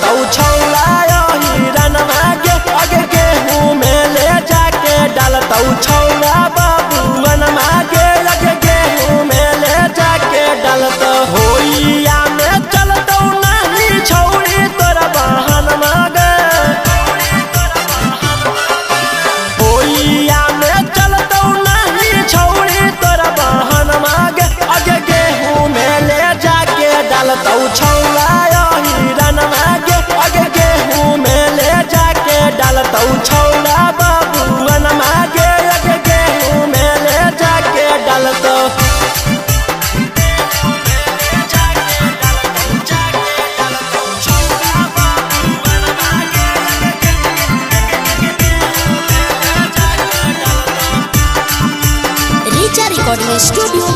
डालतौ छौला हिरनमा के आगे गेहूं में ले जाके डालतौ छौला बबुअनमा के आगे गेहूं में ले जाके डालतौ होइया में चलतौ नहीं छौरी तोरा बहनमा गे होइया में चलतौ नहीं छौरी तोरा बहनमा गे आगे गेहूं में ले जाके डालतौ छौला हिरनमा के आगे गेहूं में ले जाके डालतौ छौला बबुअनमा के आगे गेहूं में ले जाके डालतौ रिचा रिकॉर्डिंग स्टूडियो